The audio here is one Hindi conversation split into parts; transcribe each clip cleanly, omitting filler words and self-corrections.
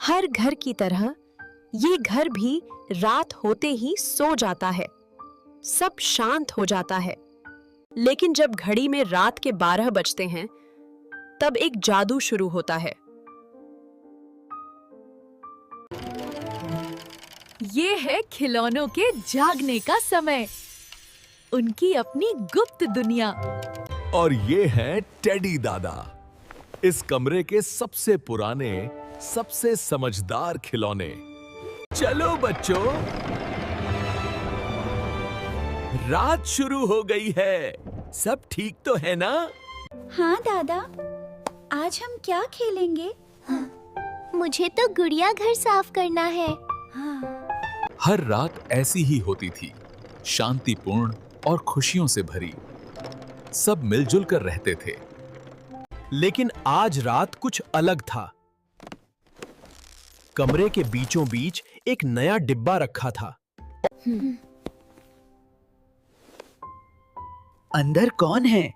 हर घर की तरह ये घर भी रात होते ही सो जाता है। सब शांत हो जाता है। लेकिन जब घड़ी में रात के 12 बजते हैं, तब एक जादू शुरू होता है। ये है खिलौनों के जागने का समय, उनकी अपनी गुप्त दुनिया। और ये है टेडी दादा, इस कमरे के सबसे पुराने, सबसे समझदार खिलौने। चलो बच्चों, रात शुरू हो गई है। सब ठीक तो है ना? हाँ दादा, आज हम क्या खेलेंगे? मुझे तो गुड़िया घर साफ करना है। हर रात ऐसी ही होती थी, शांतिपूर्ण और खुशियों से भरी। सब मिलजुल कर रहते थे। लेकिन आज रात कुछ अलग था। कमरे के बीचों बीच एक नया डिब्बा रखा था। अंदर कौन है?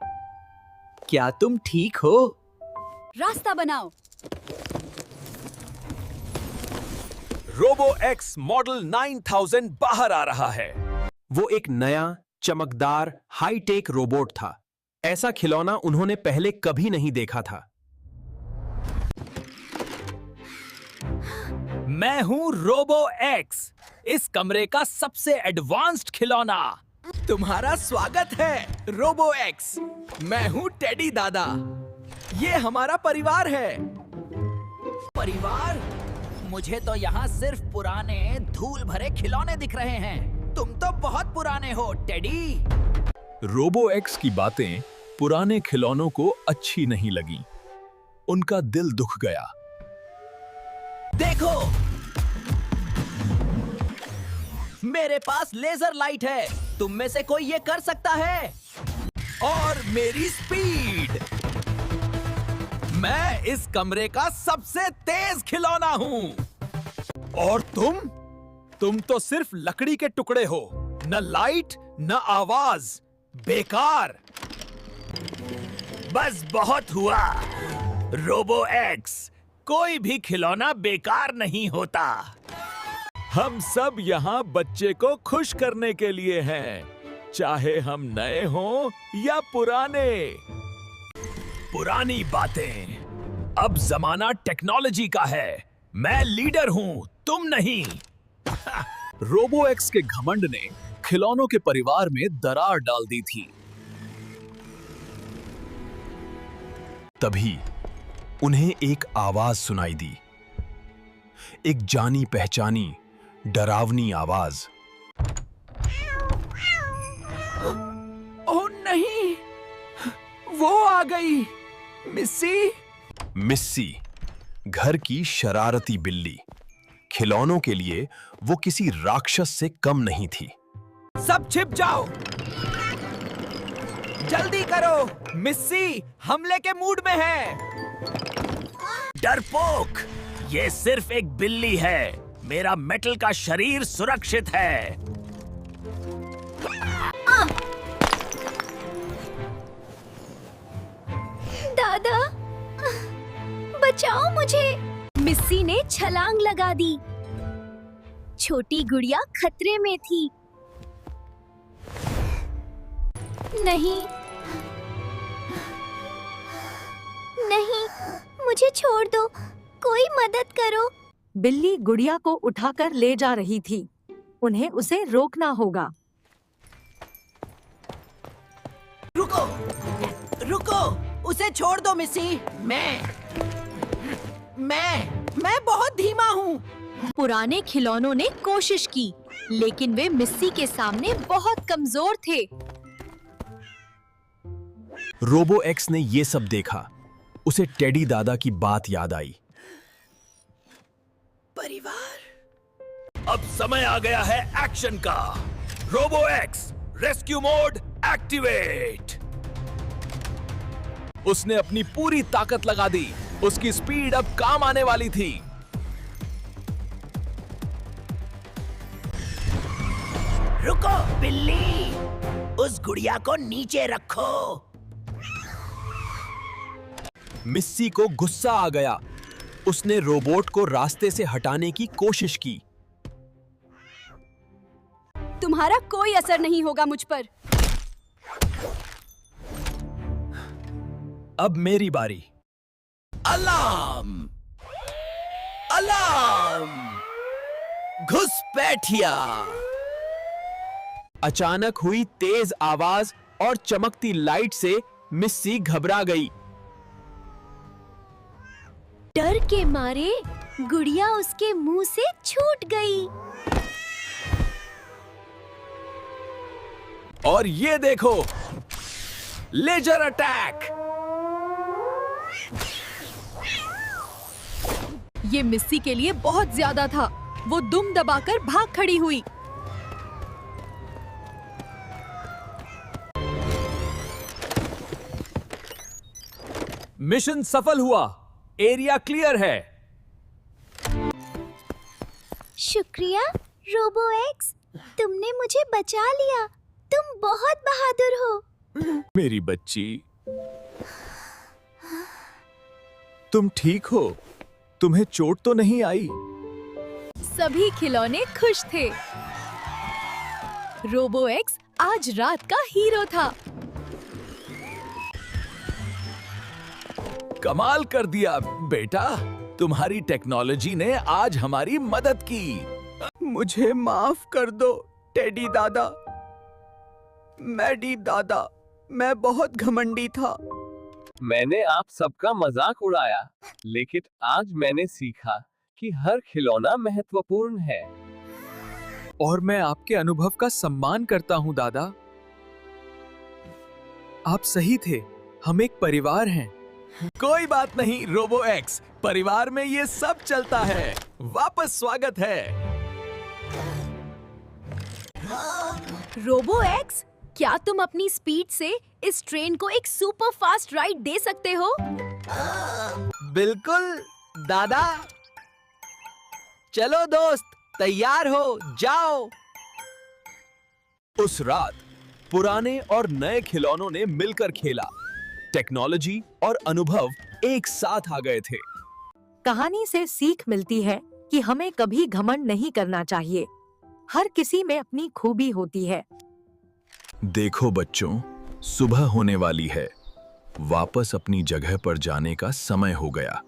क्या तुम ठीक हो? रास्ता बनाओ। रोबो एक्स मॉडल 9000 बाहर आ रहा है। वो एक नया, चमकदार, हाईटेक रोबोट था। ऐसा खिलौना उन्होंने पहले कभी नहीं देखा था। मैं हूँ रोबो एक्स, इस कमरे का सबसे एडवांस्ड खिलौना। तुम्हारा स्वागत है रोबो एक्स। मैं हूँ टेडी दादा। ये हमारा परिवार है। परिवार? मुझे तो यहाँ सिर्फ पुराने धूल भरे खिलौने दिख रहे हैं। तुम तो बहुत पुराने हो टेडी। रोबो एक्स की बातें पुराने खिलौनों को अच्छी नहीं लगी। उनका दिल दुख गया। देखो, मेरे पास लेजर लाइट है। तुम में से कोई ये कर सकता है? और मेरी स्पीड। मैं इस कमरे का सबसे तेज खिलौना हूँ। और तुम तो सिर्फ लकड़ी के टुकड़े हो। न लाइट, न आवाज। बेकार। बस बहुत हुआ रोबो एक्स। कोई भी खिलौना बेकार नहीं होता। हम सब यहाँ बच्चे को खुश करने के लिए हैं, चाहे हम नए हों या पुराने। पुरानी बातें, अब जमाना टेक्नोलॉजी का है। मैं लीडर हूँ, तुम नहीं। रोबो एक्स के घमंड ने खिलौनों के परिवार में दरार डाल दी थी। तभी उन्हें एक आवाज सुनाई दी। एक जानी पहचानी, डरावनी आवाज। ओह नहीं, वो आ गई। मिस्सी। मिस्सी, घर की शरारती बिल्ली। खिलौनों के लिए वो किसी राक्षस से कम नहीं थी। सब छिप जाओ, जल्दी करो। मिस्सी हमले के मूड में है। डरपोक, ये सिर्फ एक बिल्ली है। मेरा मेटल का शरीर सुरक्षित है। दादा, बचाओ मुझे। मिस्सी ने छलांग लगा दी। छोटी गुड़िया खतरे में थी। नहीं, नहीं, मुझे छोड़ दो। कोई मदद करो। बिल्ली गुड़िया को उठाकर ले जा रही थी। उन्हें उसे रोकना होगा। रुको, रुको, उसे छोड़ दो मिस्सी। मैं बहुत धीमा हूँ। पुराने खिलौनों ने कोशिश की, लेकिन वे मिस्सी के सामने बहुत कमजोर थे। रोबो एक्स ने ये सब देखा। उसे टेडी दादा की बात याद आई। परिवार। अब समय आ गया है एक्शन का। Robo X, rescue mode activate. उसने अपनी पूरी ताकत लगा दी। उसकी स्पीड अब काम आने वाली थी। रुको बिल्ली, उस गुड़िया को नीचे रखो। मिस्सी को गुस्सा आ गया। उसने रोबोट को रास्ते से हटाने की कोशिश की। तुम्हारा कोई असर नहीं होगा मुझ पर। अब मेरी बारी। अलार्म! अलार्म! घुसपैठिया! अचानक हुई तेज आवाज और चमकती लाइट से मिस्सी घबरा गई। डर के मारे गुड़िया उसके मुंह से छूट गई। और ये देखो, लेजर अटैक! ये मिस्सी के लिए बहुत ज्यादा था। वो दुम दबाकर भाग खड़ी हुई। मिशन सफल हुआ। एरिया क्लियर है। शुक्रिया रोबो एक्स, तुमने मुझे बचा लिया। तुम बहुत बहादुर हो। मेरी बच्ची, तुम ठीक हो? तुम्हें चोट तो नहीं आई? सभी खिलौने खुश थे। रोबो एक्स आज रात का हीरो था। कमाल कर दिया बेटा। तुम्हारी टेक्नोलॉजी ने आज हमारी मदद की। मुझे माफ कर दो टेडी दादा। मैडी दादा, मैं बहुत घमंडी था। मैंने आप सबका मजाक उड़ाया, लेकिन आज मैंने सीखा कि हर खिलौना महत्वपूर्ण है। और मैं आपके अनुभव का सम्मान करता हूं दादा। आप सही थे, हम एक परिवार हैं। कोई बात नहीं रोबो एक्स, परिवार में ये सब चलता है। वापस स्वागत है। रोबो एक्स, क्या तुम अपनी स्पीड से इस ट्रेन को एक सुपर फास्ट राइड दे सकते हो? बिल्कुल दादा। चलो दोस्त, तैयार हो, जाओ। उस रात पुराने और नए खिलौनों ने मिलकर खेला। टेक्नोलॉजी और अनुभव एक साथ आ गए थे। कहानी से सीख मिलती है कि हमें कभी घमंड नहीं करना चाहिए। हर किसी में अपनी खूबी होती है। देखो बच्चों, सुबह होने वाली है। वापस अपनी जगह पर जाने का समय हो गया।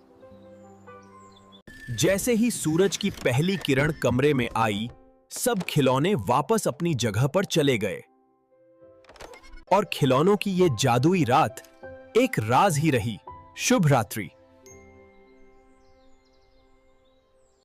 जैसे ही सूरज की पहली किरण कमरे में आई, सब खिलौने वापस अपनी जगह पर चले गए। और खिलौनों की ये जादुई रात एक राज ही रही। शुभ रात्रि।